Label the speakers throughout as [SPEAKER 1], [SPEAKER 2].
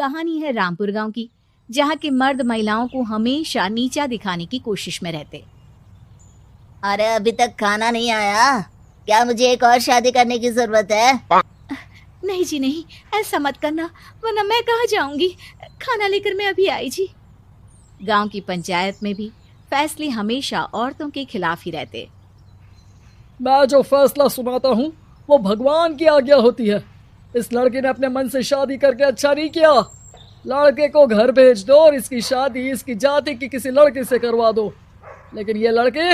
[SPEAKER 1] कहानी है रामपुर गांव की, जहां के मर्द महिलाओं को हमेशा नीचा दिखाने की कोशिश में रहते।
[SPEAKER 2] अरे अभी तक खाना नहीं आया, क्या मुझे एक और शादी करने की जरूरत है?
[SPEAKER 1] नहीं जी नहीं, ऐसा मत करना, वरना मैं कहाँ जाऊंगी। खाना लेकर मैं अभी आई जी। गांव की पंचायत में भी फैसले हमेशा औरतों के खिलाफ ही रहते।
[SPEAKER 3] मैं जो फैसला सुनाता हूँ वो भगवान की आज्ञा होती है। इस लड़के ने अपने मन से शादी करके अच्छा नहीं किया। लड़के को घर भेज दो और इसकी शादी इसकी जाति की किसी लड़के से करवा दो, लेकिन ये लड़के,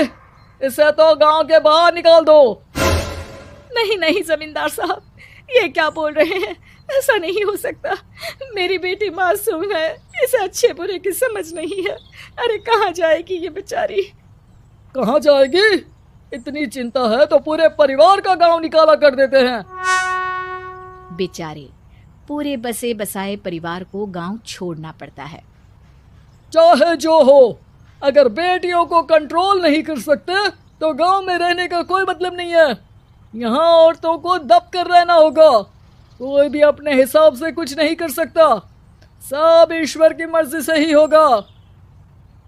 [SPEAKER 3] इसे तो गांव के बाहर निकाल दो।
[SPEAKER 1] नहीं नहीं जमींदार साहब, ये क्या बोल रहे हैं? ऐसा नहीं हो सकता। मेरी बेटी मासूम है, इसे अच्छे बुरे की समझ नहीं है। अरे कहाँ जाएगी ये बेचारी?
[SPEAKER 3] कहाँ जाएगी? इतनी चिंता है तो पूरे परिवार का गांव निकाला कर देते हैं।
[SPEAKER 1] बेचारे पूरे बसे बसाए परिवार को गांव छोड़ना पड़ता है।
[SPEAKER 3] चाहे जो हो, अगर बेटियों को कंट्रोल नहीं कर सकते तो गांव में रहने का कोई मतलब नहीं है। यहाँ औरतों को दब कर रहना होगा। कोई भी अपने हिसाब से कुछ नहीं कर सकता, सब ईश्वर की मर्जी से ही होगा।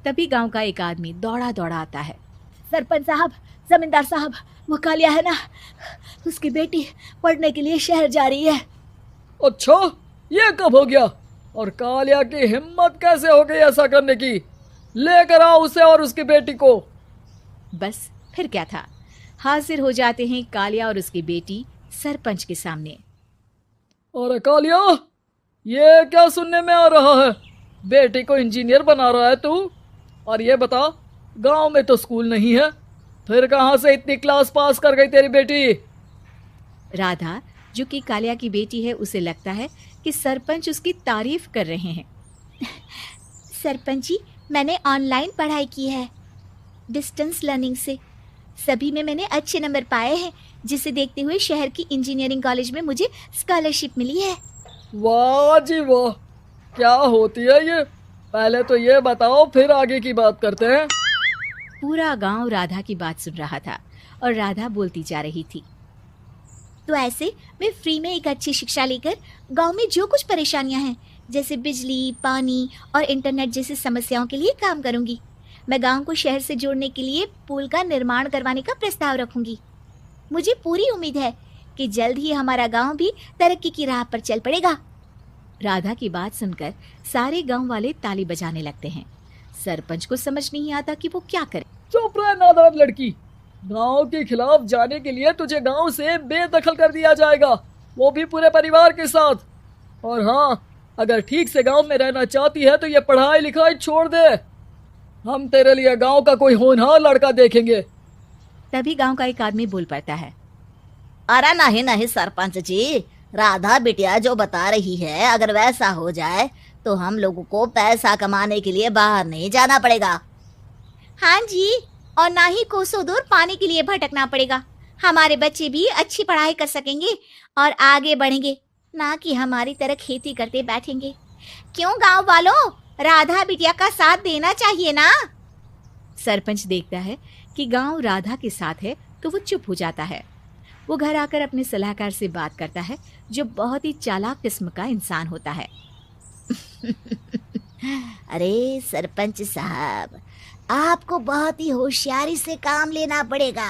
[SPEAKER 1] तभी गांव का एक आदमी दौड़ा दौड़ा आता है। सरपंच साहब, जमींदार साहब, वो कालिया है ना, उसकी बेटी पढ़ने के लिए शहर जा रही है।
[SPEAKER 3] अच्छा, ये कब हो गया? और कालिया की हिम्मत कैसे हो गई ऐसा करने की? लेकर आओ उसे और उसकी बेटी को।
[SPEAKER 1] बस फिर क्या था, हाजिर हो जाते हैं कालिया और उसकी बेटी सरपंच के सामने।
[SPEAKER 3] अरे कालिया, ये क्या सुनने में आ रहा है? बेटी को इंजीनियर बना रहा है तू? और ये बता, गांव में तो स्कूल नहीं है, फिर कहां से इतनी क्लास पास कर गई तेरी बेटी?
[SPEAKER 1] राधा, जो कि कालिया की बेटी है, उसे लगता है कि सरपंच उसकी तारीफ कर रहे हैं। सरपंच जी, मैंने ऑनलाइन पढ़ाई की है, डिस्टेंस लर्निंग से। सभी में मैंने अच्छे नंबर पाए हैं, जिसे देखते हुए शहर की इंजीनियरिंग कॉलेज में मुझे स्कॉलरशिप मिली है।
[SPEAKER 3] वाह जी वाह, क्या होती है ये? पहले तो ये बताओ, फिर आगे की बात करते हैं।
[SPEAKER 1] पूरा गांव राधा की बात सुन रहा था और राधा बोलती जा रही थी। तो ऐसे मैं फ्री में एक अच्छी शिक्षा लेकर गांव में जो कुछ परेशानियां हैं, जैसे बिजली, पानी और इंटरनेट जैसी समस्याओं के लिए काम करूंगी। मैं गांव को शहर से जोड़ने के लिए पुल का निर्माण करवाने का प्रस्ताव रखूंगी। मुझे पूरी उम्मीद है कि जल्द ही हमारा गांव भी तरक्की की राह पर चल पड़ेगा। राधा की बात सुनकर सारे गांव वाले ताली बजाने लगते हैं। सरपंच को समझ नहीं आता कि वो क्या करे।
[SPEAKER 3] चुप रह नादान लड़की, गांव के खिलाफ जाने के लिए तुझे गांव से बेदखल कर दिया जाएगा, वो भी पूरे परिवार के साथ। और हाँ, अगर ठीक से गांव में रहना चाहती है तो ये पढ़ाई लिखाई छोड़ दे। हम तेरे लिए गांव का कोई होनहार लड़का देखेंगे।
[SPEAKER 1] तभी गांव का एक आदमी बोल पड़ता है।
[SPEAKER 2] अरे नहीं नहीं सरपंच जी, राधा बिटिया जो बता रही है, अगर वैसा हो जाए तो हम लोगों को पैसा कमाने के लिए बाहर नहीं जाना पड़ेगा। हाँ जी, और ना ही कोसों दूर पानी के लिए भटकना पड़ेगा। हमारे बच्चे भी अच्छी पढ़ाई कर सकेंगे और आगे बढ़ेंगे, ना कि हमारी तरह खेती करते बैठेंगे। क्यों गांव वालों, राधा बिटिया का साथ देना चाहिए ना।
[SPEAKER 1] सरपंच देखता है कि गांव राधा के साथ है तो वो चुप हो जाता है। वो घर आकर अपने सलाहकार से बात करता है, जो बहुत ही चालाक किस्म का इंसान होता है।
[SPEAKER 2] अरे सरपंच साहब, आपको बहुत ही होशियारी से काम लेना पड़ेगा।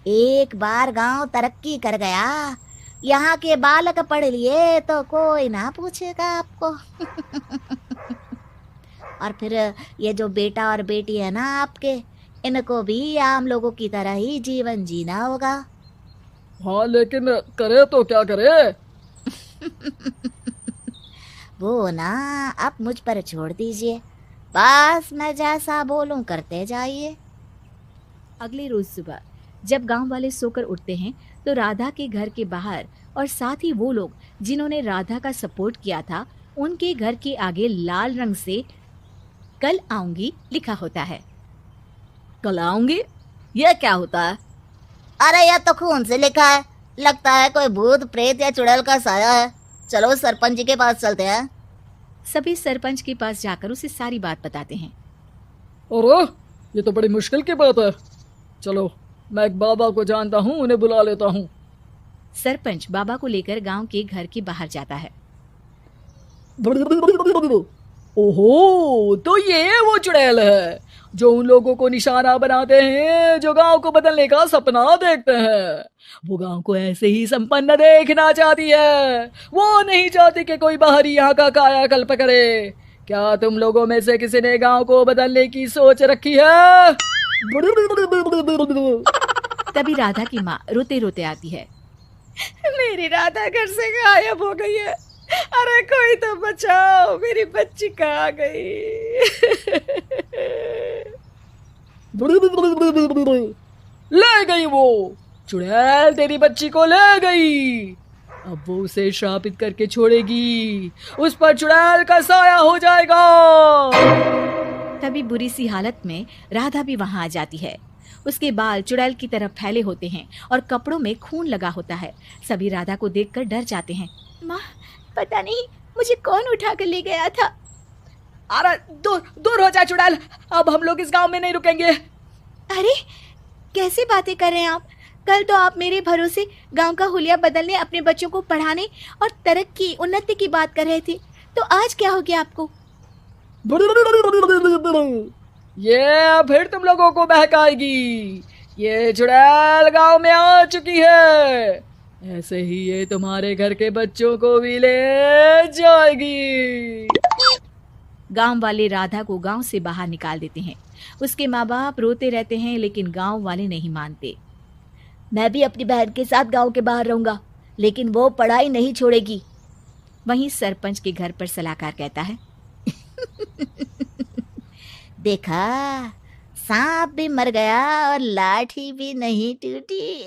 [SPEAKER 2] एक बार गांव तरक्की कर गया, यहाँ के बालक पढ़ लिए तो कोई ना पूछेगा आपको। और फिर ये जो बेटा और बेटी है ना आपके, इनको भी आम लोगों की तरह ही जीवन जीना होगा।
[SPEAKER 3] हाँ, लेकिन करे तो क्या करे?
[SPEAKER 2] वो ना आप मुझ पर छोड़ दीजिए, बस मैं जैसा बोलूं करते जाइए।
[SPEAKER 1] अगले रोज सुबह जब गांव वाले सोकर उठते हैं तो राधा के घर के बाहर और साथ ही वो लोग जिन्होंने राधा का सपोर्ट किया था, उनके घर के आगे लाल रंग से कल आऊंगी लिखा होता है।
[SPEAKER 2] कल आऊंगी, ये क्या होता है? अरे यह तो खून से लिखा है, लगता है कोई भूत प्रेत या चुड़ैल का साया है। चलो सरपंच जी के पास चलते हैं।
[SPEAKER 1] सभी सरपंच के पास जाकर उसे सारी बात बताते हैं।
[SPEAKER 3] और ये तो बड़ी मुश्किल की बात है। चलो, मैं एक बाबा को जानता हूँ, उन्हें बुला लेता हूँ।
[SPEAKER 1] सरपंच बाबा को लेकर गांव के घर के बाहर जाता है।
[SPEAKER 3] ओहो, तो ये वो चुड़ैल है जो उन लोगों को निशाना बनाते हैं जो गांव को बदलने का सपना देखते हैं। वो गांव को ऐसे ही संपन्न देखना चाहती है। वो नहीं चाहती कि कोई बाहरी यहाँ का कायाकल्प करे। क्या तुम लोगों में से किसी ने गांव को बदलने की सोच रखी है?
[SPEAKER 1] तभी राधा की माँ रोते रोते आती है।
[SPEAKER 4] मेरी राधा घर से गायब हो गई है। अरे कोई तो बचाओ, मेरी बच्ची कहाँ गई?
[SPEAKER 3] ले गई वो चुड़ैल, तेरी बच्ची को ले गई। अब वो उसे श्रापित करके छोड़ेगी। उस पर चुड़ैल का साया हो जाएगा।
[SPEAKER 1] तभी बुरी सी हालत में राधा भी वहां आ जाती है। उसके बाल चुड़ैल की तरफ फैले होते हैं और कपड़ों में खून लगा होता है। सभी राधा को देखकर डर जाते हैं।
[SPEAKER 4] माँ, पता नहीं मुझे कौन उठा कर ले गया था।
[SPEAKER 3] अरे दूर हो जा चुड़ैल, अब हम लोग इस गांव में नहीं रुकेंगे।
[SPEAKER 1] अरे कैसी बातें कर रहे हैं आप? कल तो आप मेरे भरोसे गांव का हुलिया बदलने, अपने बच्चों को पढ़ाने और तरक्की उन्नति की बात कर रहे थे, तो आज क्या हो गया आपको?
[SPEAKER 3] ये फिर तुम लोगों को बहकाएगी। ये चुड़ैल गांव में आ चुकी है। ऐसे ही ये तुम्हारे घर के बच्चों को भी ले जाएगी।
[SPEAKER 1] गांव वाले राधा को गांव से बाहर निकाल देते हैं। उसके माँ बाप रोते रहते हैं, लेकिन गांव वाले नहीं मानते।
[SPEAKER 2] मैं भी अपनी बहन के साथ गांव के बाहर रहूंगा, लेकिन वो पढ़ाई नहीं छोड़ेगी।
[SPEAKER 1] वहीं सरपंच के घर पर सलाहकार कहता है,
[SPEAKER 2] देखा, सांप भी मर गया और लाठी भी नहीं टूटी।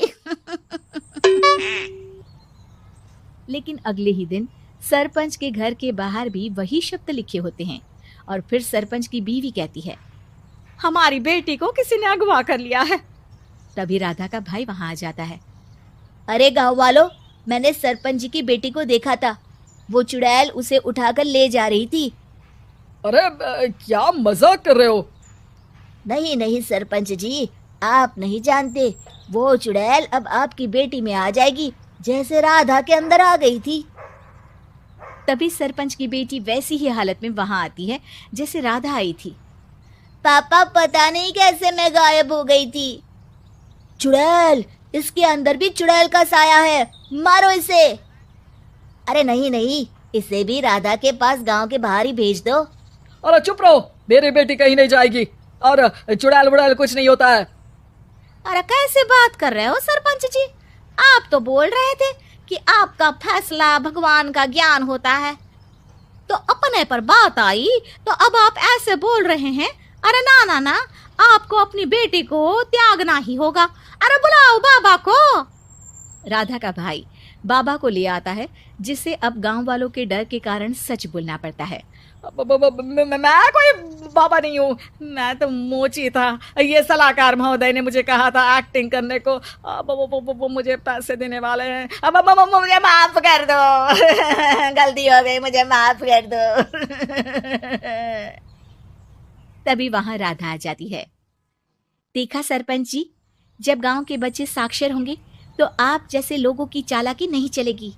[SPEAKER 1] लेकिन अगले ही दिन सरपंच के घर के बाहर भी वही शब्द लिखे होते हैं। और फिर सरपंच की बीवी कहती है,
[SPEAKER 4] हमारी बेटी को किसी ने अगवा कर लिया है।
[SPEAKER 1] तभी राधा का भाई वहां आ जाता है।
[SPEAKER 2] अरे गांव वालों, मैंने सरपंच जी की बेटी को देखा था। वो चुड़ैल उसे उठाकर ले जा रही थी।
[SPEAKER 3] अरे क्या मजाक कर रहे हो?
[SPEAKER 2] नहीं नहीं सरपंच जी, आप नहीं जानते। वो चुड़ैल अब आपकी बेटी में आ जाएगी, जैसे राधा के अंदर आ गई थी।
[SPEAKER 1] तभी सरपंच की बेटी वैसी ही हालत में वहां आती है जैसे राधा आई थी।
[SPEAKER 2] पापा, पता नहीं कैसे मैं गायब हो गई थी। चुड़ैल, इसके अंदर भी चुड़ैल का साया है, मारो इसे। अरे नहीं नहीं, इसे भी राधा के पास गांव के बाहर ही भेज दो।
[SPEAKER 3] अरे चुप रहो, मेरी बेटी कहीं नहीं जाएगी और चुड़ैल वुड़ैल कुछ नहीं होता है।
[SPEAKER 4] अरे कैसे बात कर रहे हो सरपंच जी? आप तो बोल रहे थे कि आपका फैसला भगवान का ज्ञान होता है, तो अपने पर बात आई तो अब आप ऐसे बोल रहे हैं। अरे ना ना ना, आपको अपनी बेटी को त्यागना ही होगा। अरे बुलाओ बाबा को।
[SPEAKER 1] राधा का भाई बाबा को ले आता है, जिसे अब गांव वालों के डर के कारण सच बोलना पड़ता है।
[SPEAKER 3] मैं कोई बाबा नहीं हूँ, मैं तो मोची था। ये सलाहकार महोदय ने मुझे कहा था एक्टिंग करने को। अब वो मुझे पैसे देने वाले हैं। अब
[SPEAKER 2] मुझे माफ कर दो। गलती हो गई, मुझे माफ कर दो।
[SPEAKER 1] तभी वहां राधा आ जाती है। देखा सरपंच जी, जब गांव के बच्चे साक्षर होंगे तो आप जैसे लोगों की चालाकी नहीं चलेगी।